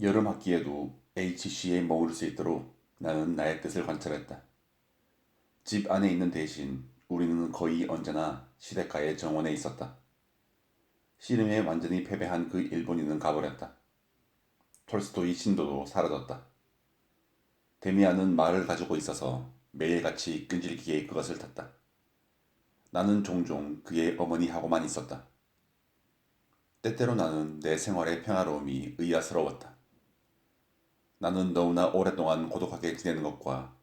여름 학기에도 HC에 머무를 수 있도록 나는 나의 뜻을 관철했다. 집 안에 있는 대신 우리는 거의 언제나 시대가의 정원에 있었다. 씨름에 완전히 패배한 그 일본인은 가버렸다. 톨스토이 신도도 사라졌다. 데미안은 말을 가지고 있어서 매일같이 끈질기게 그것을 탔다. 나는 종종 그의 어머니하고만 있었다. 때때로 나는 내 생활의 평화로움이 의아스러웠다. 나는 너무나 오랫동안 고독하게 지내는 것과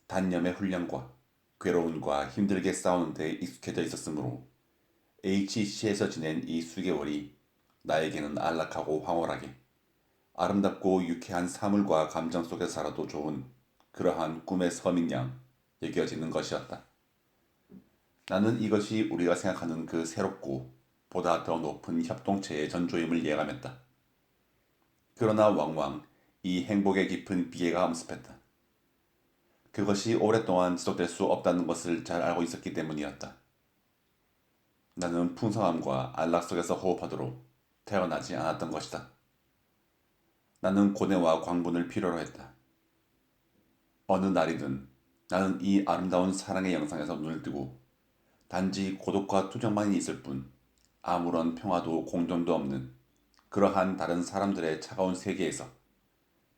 단념의 훈련과 괴로움과 힘들게 싸우는 데 익숙해져 있었으므로 HC에서 지낸 이 수개월이 나에게는 안락하고 황홀하게 아름답고 유쾌한 사물과 감정 속에 살아도 좋은 그러한 꿈의 섬인 양 여겨지는 것이었다. 나는 이것이 우리가 생각하는 그 새롭고 보다 더 높은 협동체의 전조임을 예감했다. 그러나 왕왕 이 행복의 깊은 비애가 엄습했다. 그것이 오랫동안 지속될 수 없다는 것을 잘 알고 있었기 때문이었다. 나는 풍성함과 안락 속에서 호흡하도록 태어나지 않았던 것이다. 나는 고뇌와 광분을 필요로 했다. 어느 날이든 나는 이 아름다운 사랑의 영상에서 눈을 뜨고 단지 고독과 투정만이 있을 뿐 아무런 평화도 공존도 없는 그러한 다른 사람들의 차가운 세계에서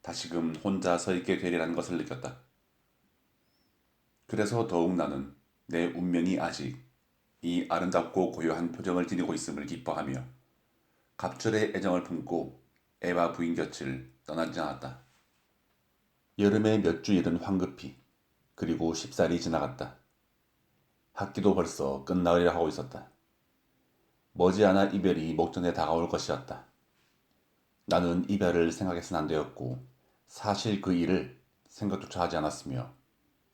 다시금 혼자 서 있게 되리라는 것을 느꼈다. 그래서 더욱 나는 내 운명이 아직 이 아름답고 고요한 표정을 지니고 있음을 기뻐하며 갑절의 애정을 품고 에바 부인 곁을 떠나지 않았다. 여름의 몇 주일은 황급히 그리고 쉽사리 지나갔다. 학기도 벌써 끝나으려 하고 있었다. 머지않아 이별이 목전에 다가올 것이었다. 나는 이별을 생각해서는 안 되었고 사실 그 일을 생각조차 하지 않았으며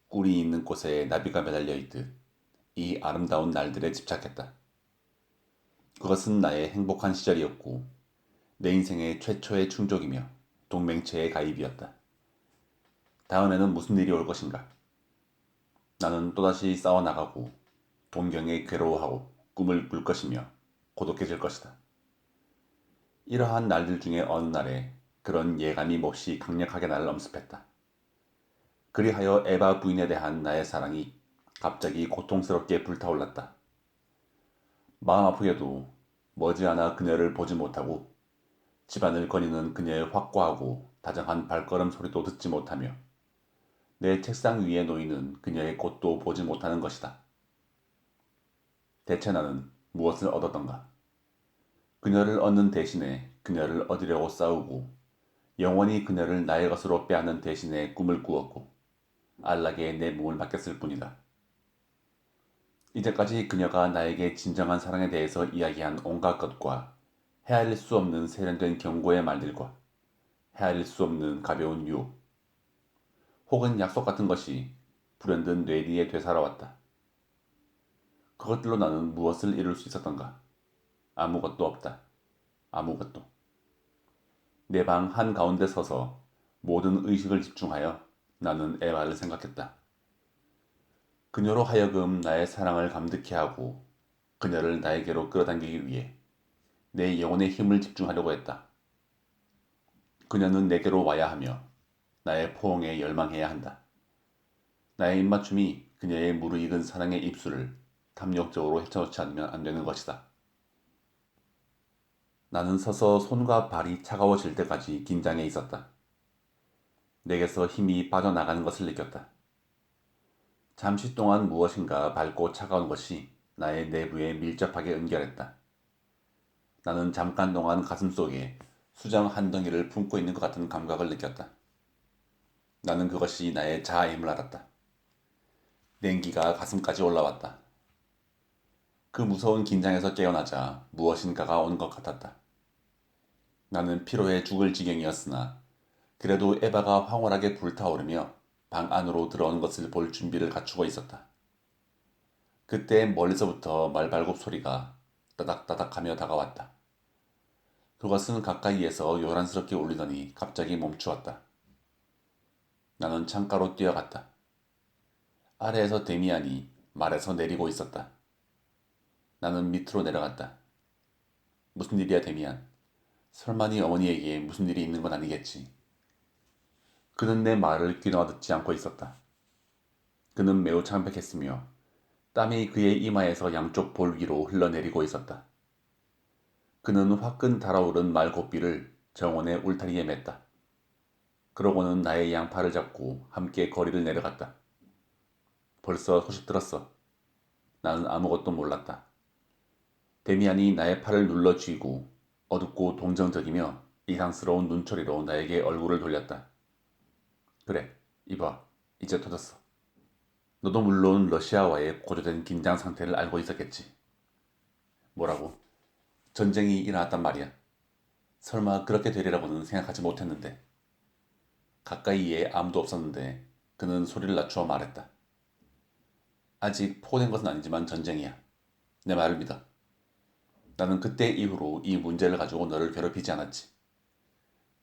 꿀이 있는 꽃에 나비가 매달려 있듯 이 아름다운 날들에 집착했다. 그것은 나의 행복한 시절이었고 내 인생의 최초의 충족이며 동맹체의 가입이었다. 다음에는 무슨 일이 올 것인가? 나는 또다시 싸워나가고 동경에 괴로워하고 꿈을 꿀 것이며 고독해질 것이다. 이러한 날들 중에 어느 날에 그런 예감이 몹시 강력하게 나를 엄습했다. 그리하여 에바 부인에 대한 나의 사랑이 갑자기 고통스럽게 불타올랐다. 마음 아프게도 머지않아 그녀를 보지 못하고 집안을 거니는 그녀의 확고하고 다정한 발걸음 소리도 듣지 못하며 내 책상 위에 놓이는 그녀의 꽃도 보지 못하는 것이다. 대체 나는 무엇을 얻었던가? 그녀를 얻는 대신에 그녀를 얻으려고 싸우고 영원히 그녀를 나의 것으로 빼앗는 대신에 꿈을 꾸었고 안락에 내 몸을 맡겼을 뿐이다. 이제까지 그녀가 나에게 진정한 사랑에 대해서 이야기한 온갖 것과 헤아릴 수 없는 세련된 경고의 말들과 헤아릴 수 없는 가벼운 유혹 혹은 약속 같은 것이 불현듯 뇌리에 되살아왔다. 그것들로 나는 무엇을 이룰 수 있었던가? 아무것도 없다. 아무것도. 내 방 한가운데 서서 모든 의식을 집중하여 나는 에바를 생각했다. 그녀로 하여금 나의 사랑을 감득해 하고 그녀를 나에게로 끌어당기기 위해 내 영혼의 힘을 집중하려고 했다. 그녀는 내게로 와야 하며 나의 포옹에 열망해야 한다. 나의 입맞춤이 그녀의 무르익은 사랑의 입술을 탐욕적으로 헤쳐놓지 않으면 안 되는 것이다. 나는 서서 손과 발이 차가워질 때까지 긴장해 있었다. 내게서 힘이 빠져나가는 것을 느꼈다. 잠시 동안 무엇인가 밝고 차가운 것이 나의 내부에 밀접하게 연결했다. 나는 잠깐 동안 가슴속에 수정 한 덩이를 품고 있는 것 같은 감각을 느꼈다. 나는 그것이 나의 자아임을 알았다. 냉기가 가슴까지 올라왔다. 그 무서운 긴장에서 깨어나자 무엇인가가 오는 것 같았다. 나는 피로에 죽을 지경이었으나 그래도 에바가 황홀하게 불타오르며 방 안으로 들어오는 것을 볼 준비를 갖추고 있었다. 그때 멀리서부터 말발굽 소리가 따닥따닥하며 다가왔다. 그것은 가까이에서 요란스럽게 울리더니 갑자기 멈추었다. 나는 창가로 뛰어갔다. 아래에서 데미안이 말에서 내리고 있었다. 나는 밑으로 내려갔다. 무슨 일이야, 데미안? 설마 네 어머니에게 무슨 일이 있는 건 아니겠지. 그는 내 말을 귀담아 듣지 않고 있었다. 그는 매우 창백했으며 땀이 그의 이마에서 양쪽 볼 위로 흘러내리고 있었다. 그는 화끈 달아오른 말고삐를 정원의 울타리에 맸다. 그러고는 나의 양팔을 잡고 함께 거리를 내려갔다. 벌써 소식 들었어. 나는 아무것도 몰랐다. 데미안이 나의 팔을 눌러 쥐고 어둡고 동정적이며 이상스러운 눈초리로 나에게 얼굴을 돌렸다. 그래, 이봐, 이제 터졌어. 너도 물론 러시아와의 고조된 긴장 상태를 알고 있었겠지. 뭐라고? 전쟁이 일어났단 말이야. 설마 그렇게 되리라고는 생각하지 못했는데. 가까이에 아무도 없었는데 그는 소리를 낮추어 말했다. 아직 포고된 것은 아니지만 전쟁이야. 내 말을 믿어. 나는 그때 이후로 이 문제를 가지고 너를 괴롭히지 않았지.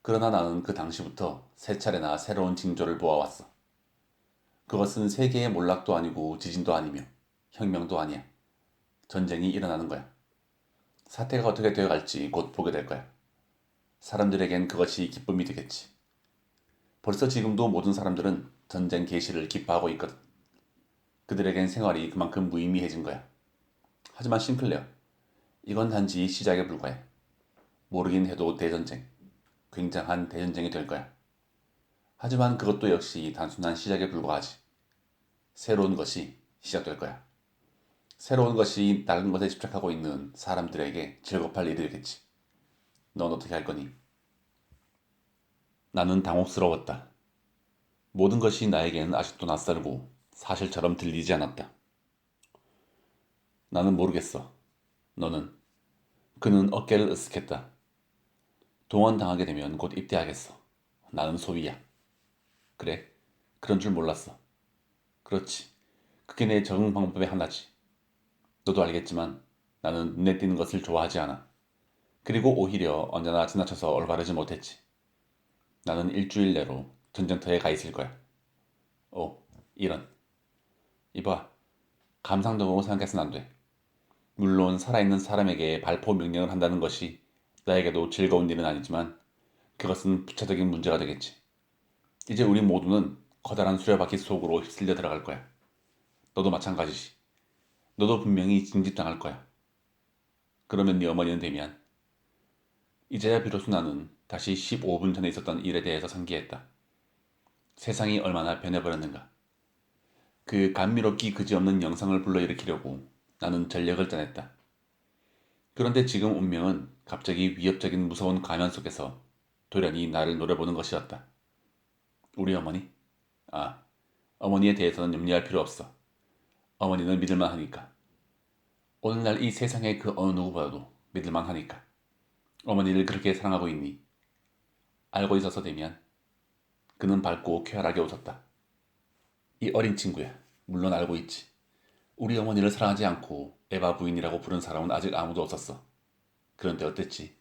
그러나 나는 그 당시부터 세 차례나 새로운 징조를 보아왔어. 그것은 세계의 몰락도 아니고 지진도 아니며 혁명도 아니야. 전쟁이 일어나는 거야. 사태가 어떻게 되어갈지 곧 보게 될 거야. 사람들에겐 그것이 기쁨이 되겠지. 벌써 지금도 모든 사람들은 전쟁 개시를 기뻐하고 있거든. 그들에겐 생활이 그만큼 무의미해진 거야. 하지만 싱클레어, 이건 단지 시작에 불과해. 모르긴 해도 대전쟁, 굉장한 대전쟁이 될 거야. 하지만 그것도 역시 단순한 시작에 불과하지. 새로운 것이 시작될 거야. 새로운 것이 다른 것에 집착하고 있는 사람들에게 즐겁할 일이 되겠지. 넌 어떻게 할 거니? 나는 당혹스러웠다. 모든 것이 나에게는 아직도 낯설고 사실처럼 들리지 않았다. 나는 모르겠어. 너는? 그는 어깨를 으쓱했다. 동원당하게 되면 곧 입대하겠어. 나는 소위야. 그래? 그런 줄 몰랐어. 그렇지. 그게 내 적응 방법의 하나지. 너도 알겠지만 나는 눈에 띄는 것을 좋아하지 않아. 그리고 오히려 언제나 지나쳐서 올바르지 못했지. 나는 일주일 내로 전쟁터에 가 있을 거야. 오, 이런. 이봐, 감상적으로 생각해서는 안 돼. 물론 살아있는 사람에게 발포 명령을 한다는 것이 나에게도 즐거운 일은 아니지만 그것은 부차적인 문제가 되겠지. 이제 우리 모두는 커다란 수레바퀴 속으로 휩쓸려 들어갈 거야. 너도 마찬가지지. 너도 분명히 징집당할 거야. 그러면 네 어머니는 되면 이제야 비로소 나는 다시 15분 전에 있었던 일에 대해서 상기했다. 세상이 얼마나 변해버렸는가. 그 감미롭기 그지없는 영상을 불러일으키려고 나는 전력을 짜냈다. 그런데 지금 운명은 갑자기 위협적인 무서운 가면 속에서 돌연히 나를 노려보는 것이었다. 우리 어머니? 아, 어머니에 대해서는 염려할 필요 없어. 어머니는 믿을만 하니까. 오늘날 이 세상의 그 어느 누구보다도 믿을만 하니까. 어머니를 그렇게 사랑하고 있니? 알고 있어서 되면 그는 밝고 쾌활하게 웃었다. 이 어린 친구야. 물론 알고 있지. 우리 어머니를 사랑하지 않고 에바 부인이라고 부른 사람은 아직 아무도 없었어. 그런데 어땠지?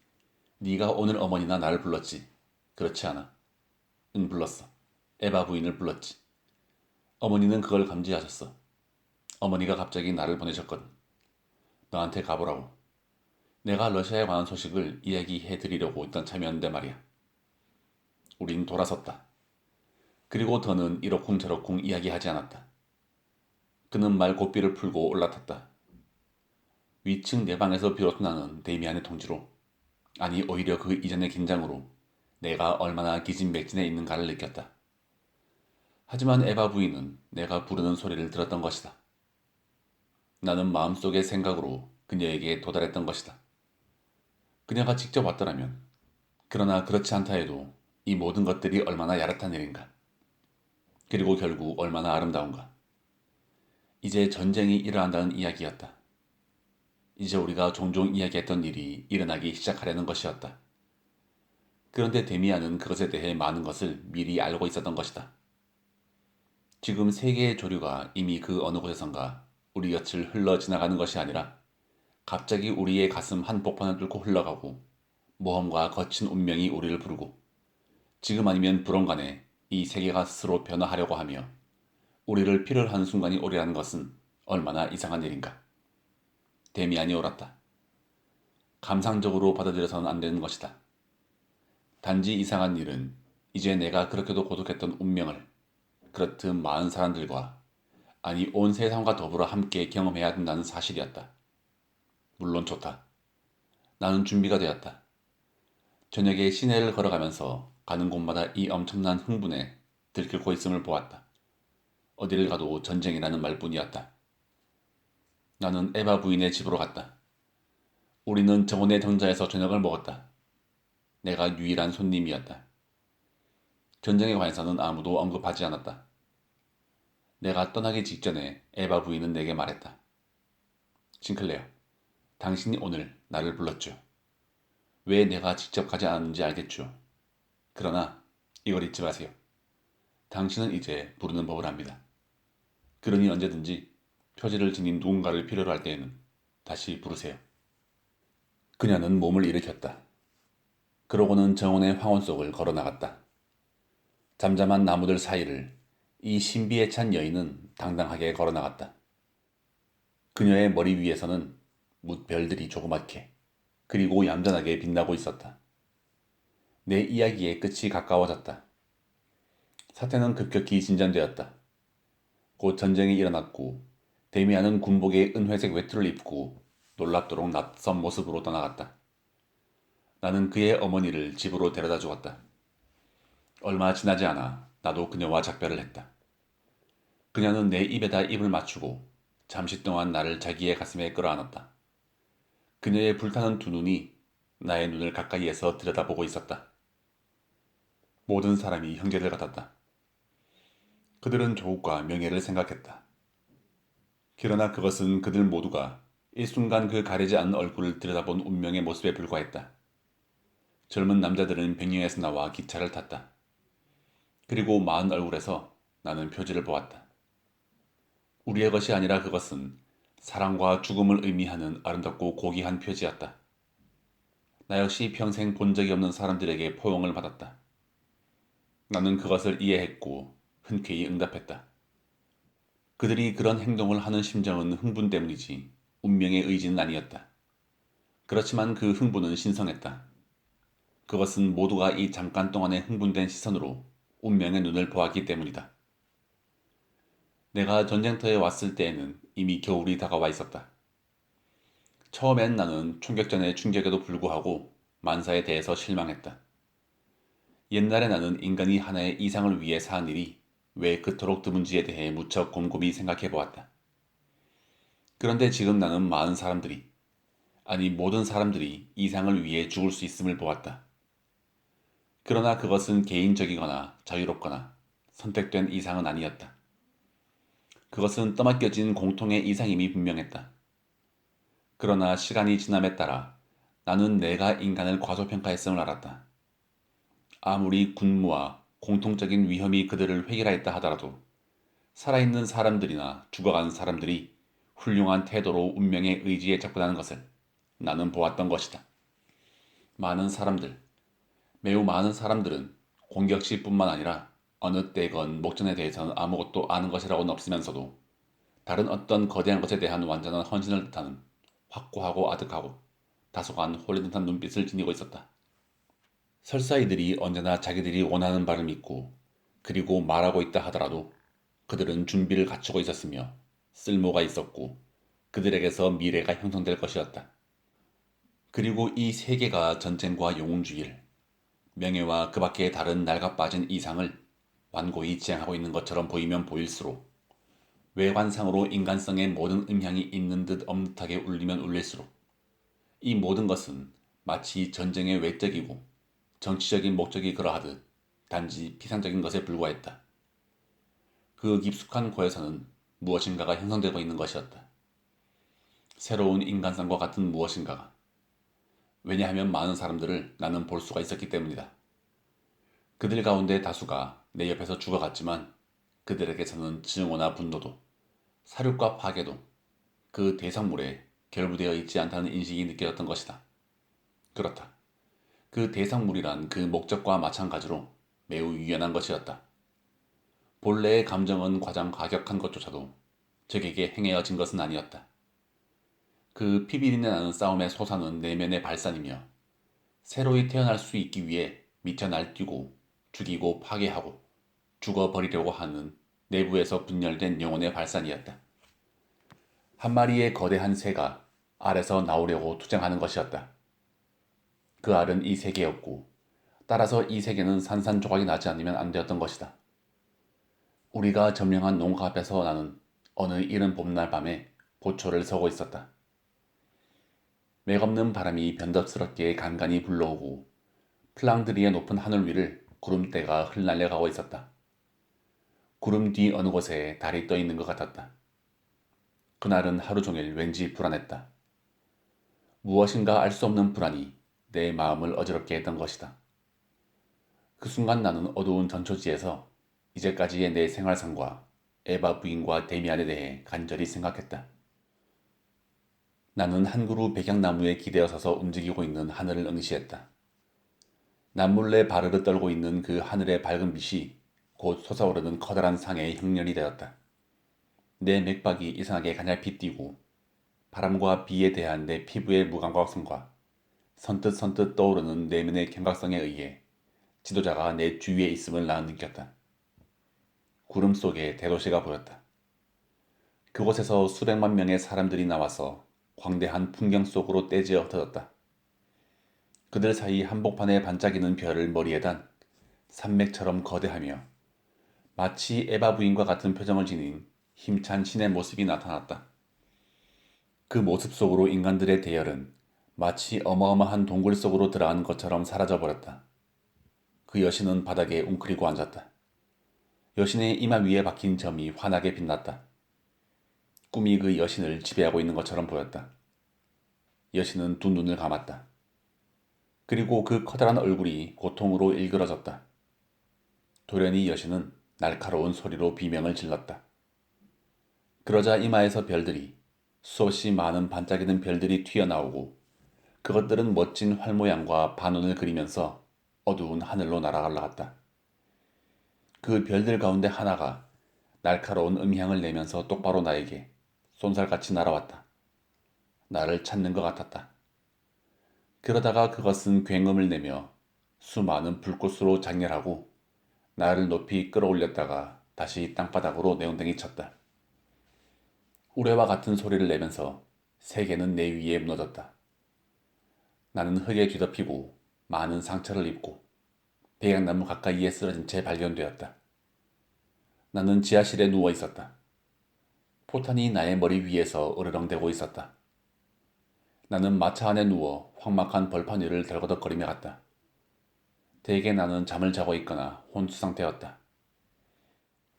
네가 오늘 어머니나 나를 불렀지. 그렇지 않아. 응, 불렀어. 에바 부인을 불렀지. 어머니는 그걸 감지하셨어. 어머니가 갑자기 나를 보내셨거든. 너한테 가보라고. 내가 러시아에 관한 소식을 이야기해 드리려고 있던 참이었는데 말이야. 우린 돌아섰다. 그리고 더는 이러쿵저러쿵 이야기하지 않았다. 그는 말 고삐를 풀고 올라탔다. 위층 내 방에서 비로소 나는 데미안의 통지로, 아니 오히려 그 이전의 긴장으로 내가 얼마나 기진맥진해 있는가를 느꼈다. 하지만 에바 부인은 내가 부르는 소리를 들었던 것이다. 나는 마음속의 생각으로 그녀에게 도달했던 것이다. 그녀가 직접 왔더라면, 그러나 그렇지 않다 해도 이 모든 것들이 얼마나 야릇한 일인가. 그리고 결국 얼마나 아름다운가. 이제 전쟁이 일어난다는 이야기였다. 이제 우리가 종종 이야기했던 일이 일어나기 시작하려는 것이었다. 그런데 데미안은 그것에 대해 많은 것을 미리 알고 있었던 것이다. 지금 세계의 조류가 이미 그 어느 곳에선가 우리 곁을 흘러 지나가는 것이 아니라 갑자기 우리의 가슴 한복판을 뚫고 흘러가고 모험과 거친 운명이 우리를 부르고 지금 아니면 불언간에 이 세계가 스스로 변화하려고 하며 우리를 필요로 하는 순간이 오리라는 것은 얼마나 이상한 일인가. 데미안이 옳았다. 감상적으로 받아들여서는 안 되는 것이다. 단지 이상한 일은 이제 내가 그렇게도 고독했던 운명을 그렇듯 많은 사람들과, 아니 온 세상과 더불어 함께 경험해야 된다는 사실이었다. 물론 좋다. 나는 준비가 되었다. 저녁에 시내를 걸어가면서 가는 곳마다 이 엄청난 흥분에 들끓고 있음을 보았다. 어디를 가도 전쟁이라는 말뿐이었다. 나는 에바 부인의 집으로 갔다. 우리는 정원의 정자에서 저녁을 먹었다. 내가 유일한 손님이었다. 전쟁에 관해서는 아무도 언급하지 않았다. 내가 떠나기 직전에 에바 부인은 내게 말했다. 싱클레어, 당신이 오늘 나를 불렀죠. 왜 내가 직접 가지 않았는지 알겠죠. 그러나 이걸 잊지 마세요. 당신은 이제 부르는 법을 압니다. 그러니 언제든지 표지를 지닌 누군가를 필요로 할 때에는 다시 부르세요. 그녀는 몸을 일으켰다. 그러고는 정원의 황혼 속을 걸어나갔다. 잠잠한 나무들 사이를 이 신비에 찬 여인은 당당하게 걸어나갔다. 그녀의 머리 위에서는 뭇별들이 조그맣게 그리고 얌전하게 빛나고 있었다. 내 이야기의 끝이 가까워졌다. 사태는 급격히 진전되었다. 곧 전쟁이 일어났고 데미안은 군복에 은회색 외투를 입고 놀랍도록 낯선 모습으로 떠나갔다. 나는 그의 어머니를 집으로 데려다 주었다. 얼마 지나지 않아 나도 그녀와 작별을 했다. 그녀는 내 입에다 입을 맞추고 잠시 동안 나를 자기의 가슴에 끌어안았다. 그녀의 불타는 두 눈이 나의 눈을 가까이에서 들여다보고 있었다. 모든 사람이 형제들 같았다. 그들은 조국과 명예를 생각했다. 그러나 그것은 그들 모두가 일순간 그 가리지 않는 얼굴을 들여다본 운명의 모습에 불과했다. 젊은 남자들은 백령에서 나와 기차를 탔다. 그리고 마흔 얼굴에서 나는 표지를 보았다. 우리의 것이 아니라 그것은 사랑과 죽음을 의미하는 아름답고 고귀한 표지였다. 나 역시 평생 본 적이 없는 사람들에게 포용을 받았다. 나는 그것을 이해했고 흔쾌히 응답했다. 그들이 그런 행동을 하는 심정은 흥분 때문이지 운명의 의지는 아니었다. 그렇지만 그 흥분은 신성했다. 그것은 모두가 이 잠깐 동안의 흥분된 시선으로 운명의 눈을 보았기 때문이다. 내가 전쟁터에 왔을 때에는 이미 겨울이 다가와 있었다. 처음엔 나는 총격전의 충격에도 불구하고 만사에 대해서 실망했다. 옛날에 나는 인간이 하나의 이상을 위해 사는 일이 왜 그토록 드문지에 대해 무척 곰곰이 생각해 보았다. 그런데 지금 나는 많은 사람들이, 아니 모든 사람들이 이상을 위해 죽을 수 있음을 보았다. 그러나 그것은 개인적이거나 자유롭거나 선택된 이상은 아니었다. 그것은 떠맡겨진 공통의 이상임이 분명했다. 그러나 시간이 지남에 따라 나는 내가 인간을 과소평가했음을 알았다. 아무리 군무와 공통적인 위험이 그들을 획일하였다 하더라도 살아있는 사람들이나 죽어간 사람들이 훌륭한 태도로 운명의 의지에 접근하는 것을 나는 보았던 것이다. 많은 사람들, 매우 많은 사람들은 공격시뿐만 아니라 어느 때건 목전에 대해서는 아무것도 아는 것이라고는 없으면서도 다른 어떤 거대한 것에 대한 완전한 헌신을 뜻하는 확고하고 아득하고 다소간 홀린 듯한 눈빛을 지니고 있었다. 설사 이들이 언제나 자기들이 원하는 바를 믿고 그리고 말하고 있다 하더라도 그들은 준비를 갖추고 있었으며 쓸모가 있었고 그들에게서 미래가 형성될 것이었다. 그리고 이 세계가 전쟁과 영웅주의를, 명예와 그 밖의 다른 낡아 빠진 이상을 완고히 지향하고 있는 것처럼 보이면 보일수록 외관상으로 인간성의 모든 음향이 있는 듯 없는 듯하게 울리면 울릴수록 이 모든 것은 마치 전쟁의 외적이고 정치적인 목적이 그러하듯 단지 피상적인 것에 불과했다. 그 깊숙한 고에서는 무엇인가가 형성되고 있는 것이었다. 새로운 인간성과 같은 무엇인가가. 왜냐하면 많은 사람들을 나는 볼 수가 있었기 때문이다. 그들 가운데 다수가 내 옆에서 죽어갔지만 그들에게서는 증오나 분노도 사륙과 파괴도 그 대상물에 결부되어 있지 않다는 인식이 느껴졌던 것이다. 그렇다. 그 대상물이란 그 목적과 마찬가지로 매우 유연한 것이었다. 본래의 감정은 가장 과격한 것조차도 적에게 행해어진 것은 아니었다. 그 피비린내 나는 싸움의 소사는 내면의 발산이며 새로이 태어날 수 있기 위해 미쳐 날뛰고 죽이고 파괴하고 죽어버리려고 하는 내부에서 분열된 영혼의 발산이었다. 한 마리의 거대한 새가 알에서 나오려고 투쟁하는 것이었다. 그 알은 이 세계였고 따라서 이 세계는 산산조각이 나지 않으면 안 되었던 것이다. 우리가 점령한 농가 앞에서 나는 어느 이른 봄날 밤에 보초를 서고 있었다. 맥없는 바람이 변덕스럽게 간간히 불러오고 플랑드리의 높은 하늘 위를 구름대가 흩날려가고 있었다. 구름 뒤 어느 곳에 달이 떠 있는 것 같았다. 그날은 하루 종일 왠지 불안했다. 무엇인가 알 수 없는 불안이 내 마음을 어지럽게 했던 것이다. 그 순간 나는 어두운 전초지에서 이제까지의 내 생활상과 에바 부인과 데미안에 대해 간절히 생각했다. 나는 한 그루 백양나무에 기대어 서서 움직이고 있는 하늘을 응시했다. 남몰래 바르르 떨고 있는 그 하늘의 밝은 빛이 곧 솟아오르는 커다란 상의 형렬이 되었다. 내 맥박이 이상하게 가냘피 뛰고 바람과 비에 대한 내 피부의 무감각성과 선뜻선뜻 떠오르는 내면의 경각성에 의해 지도자가 내 주위에 있음을 나는 느꼈다. 구름 속에 대도시가 보였다. 그곳에서 수백만 명의 사람들이 나와서 광대한 풍경 속으로 떼지어 흩어졌다. 그들 사이 한복판에 반짝이는 별을 머리에 단 산맥처럼 거대하며 마치 에바 부인과 같은 표정을 지닌 힘찬 신의 모습이 나타났다. 그 모습 속으로 인간들의 대열은 마치 어마어마한 동굴 속으로 들어간 것처럼 사라져버렸다. 그 여신은 바닥에 웅크리고 앉았다. 여신의 이마 위에 박힌 점이 환하게 빛났다. 꿈이 그 여신을 지배하고 있는 것처럼 보였다. 여신은 두 눈을 감았다. 그리고 그 커다란 얼굴이 고통으로 일그러졌다. 돌연히 여신은 날카로운 소리로 비명을 질렀다. 그러자 이마에서 별들이 수없이 많은 반짝이는 별들이 튀어나오고 그것들은 멋진 활 모양과 반원을 그리면서 어두운 하늘로 날아갈라갔다. 그 별들 가운데 하나가 날카로운 음향을 내면서 똑바로 나에게 쏜살같이 날아왔다. 나를 찾는 것 같았다. 그러다가 그것은 굉음을 내며 수많은 불꽃으로 장렬하고 나를 높이 끌어올렸다가 다시 땅바닥으로 내엉덩이 쳤다. 우레와 같은 소리를 내면서 세계는 내 위에 무너졌다. 나는 흙에 뒤덮이고 많은 상처를 입고 백양나무 가까이에 쓰러진 채 발견되었다. 나는 지하실에 누워 있었다. 포탄이 나의 머리 위에서 으르렁대고 있었다. 나는 마차 안에 누워 황막한 벌판 위를 덜거덕거리며 갔다. 대개 나는 잠을 자고 있거나 혼수 상태였다.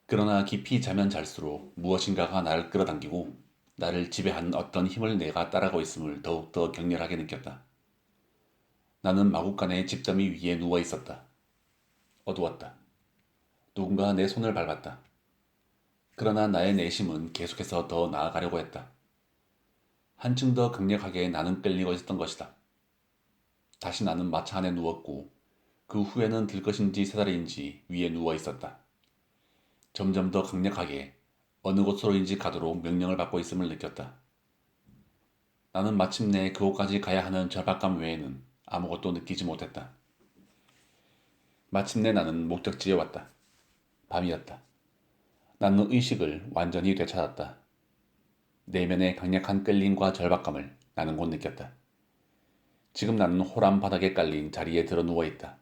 그러나 깊이 자면 잘수록 무엇인가가 나를 끌어당기고 나를 지배하는 어떤 힘을 내가 따라가고 있음을 더욱더 격렬하게 느꼈다. 나는 마구간의 집더미 위에 누워 있었다. 어두웠다. 누군가 내 손을 밟았다. 그러나 나의 내심은 계속해서 더 나아가려고 했다. 한층 더 강력하게 나는 끌리고 있었던 것이다. 다시 나는 마차 안에 누웠고 그 후에는 들것인지 새다리인지 위에 누워 있었다. 점점 더 강력하게 어느 곳으로인지 가도록 명령을 받고 있음을 느꼈다. 나는 마침내 그곳까지 가야 하는 절박감 외에는 아무것도 느끼지 못했다. 마침내 나는 목적지에 왔다. 밤이었다. 나는 의식을 완전히 되찾았다. 내면의 강력한 끌림과 절박감을 나는 곧 느꼈다. 지금 나는 호람 바닥에 깔린 자리에 들어 누워있다.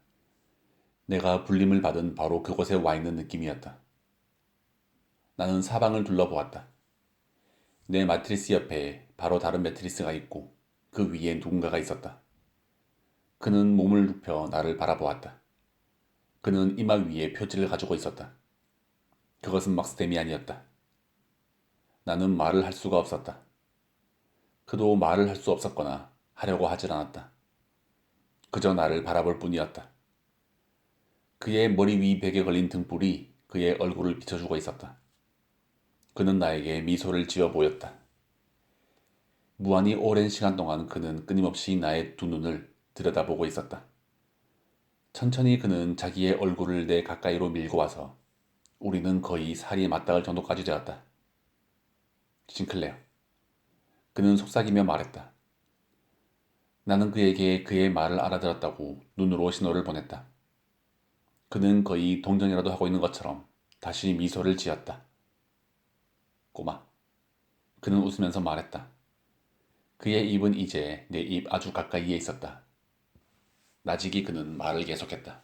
내가 불림을 받은 바로 그곳에 와 있는 느낌이었다. 나는 사방을 둘러보았다. 내 마트리스 옆에 바로 다른 매트리스가 있고 그 위에 누군가가 있었다. 그는 몸을 눕혀 나를 바라보았다. 그는 이마 위에 표지를 가지고 있었다. 그것은 막스 데미안이었다. 나는 말을 할 수가 없었다. 그도 말을 할 수 없었거나 하려고 하질 않았다. 그저 나를 바라볼 뿐이었다. 그의 머리 위 벽에 걸린 등불이 그의 얼굴을 비춰주고 있었다. 그는 나에게 미소를 지어 보였다. 무한히 오랜 시간 동안 그는 끊임없이 나의 두 눈을 들여다보고 있었다. 천천히 그는 자기의 얼굴을 내 가까이로 밀고 와서 우리는 거의 살이 맞닿을 정도까지 되었다. 싱클레어. 그는 속삭이며 말했다. 나는 그에게 그의 말을 알아들었다고 눈으로 신호를 보냈다. 그는 거의 동정이라도 하고 있는 것처럼 다시 미소를 지었다. 꼬마. 그는 웃으면서 말했다. 그의 입은 이제 내 입 아주 가까이에 있었다. 나직이 그는 말을 계속했다.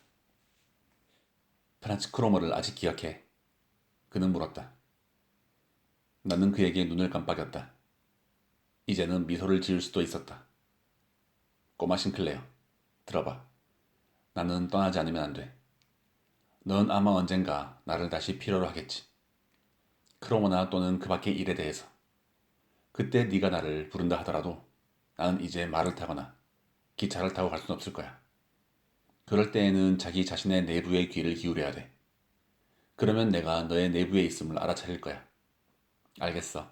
프란츠 크로머를 아직 기억해? 그는 물었다. 나는 그에게 눈을 깜빡였다. 이제는 미소를 지을 수도 있었다. 꼬마 싱클레어, 들어봐. 나는 떠나지 않으면 안 돼. 넌 아마 언젠가 나를 다시 필요로 하겠지. 크로머나 또는 그 밖의 일에 대해서. 그때 네가 나를 부른다 하더라도 나는 이제 말을 타거나 기차를 타고 갈 순 없을 거야. 그럴 때에는 자기 자신의 내부에 귀를 기울여야 돼. 그러면 내가 너의 내부에 있음을 알아차릴 거야. 알겠어.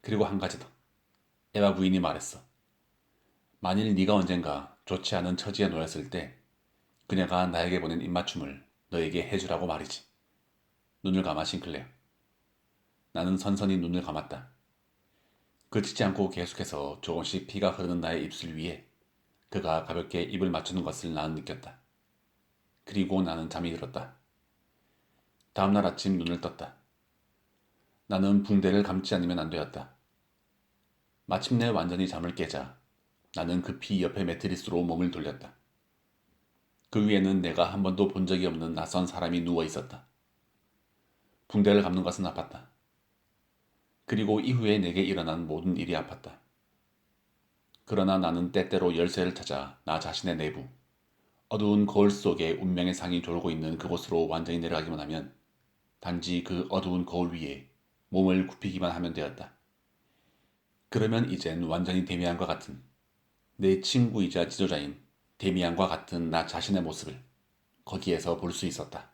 그리고 한 가지 더. 에바 부인이 말했어. 만일 네가 언젠가 좋지 않은 처지에 놓였을 때 그녀가 나에게 보낸 입맞춤을 너에게 해주라고 말이지. 눈을 감아 싱클레어. 나는 선선히 눈을 감았다. 그치지 않고 계속해서 조금씩 피가 흐르는 나의 입술 위에 그가 가볍게 입을 맞추는 것을 나는 느꼈다. 그리고 나는 잠이 들었다. 다음날 아침 눈을 떴다. 나는 붕대를 감지 않으면 안 되었다. 마침내 완전히 잠을 깨자 나는 급히 옆에 매트리스로 몸을 돌렸다. 그 위에는 내가 한 번도 본 적이 없는 낯선 사람이 누워 있었다. 붕대를 감는 것은 아팠다. 그리고 이후에 내게 일어난 모든 일이 아팠다. 그러나 나는 때때로 열쇠를 찾아 나 자신의 내부, 어두운 거울 속에 운명의 상이 졸고 있는 그곳으로 완전히 내려가기만 하면 단지 그 어두운 거울 위에 몸을 굽히기만 하면 되었다. 그러면 이젠 완전히 데미안과 같은 내 친구이자 지도자인 데미안과 같은 나 자신의 모습을 거기에서 볼 수 있었다.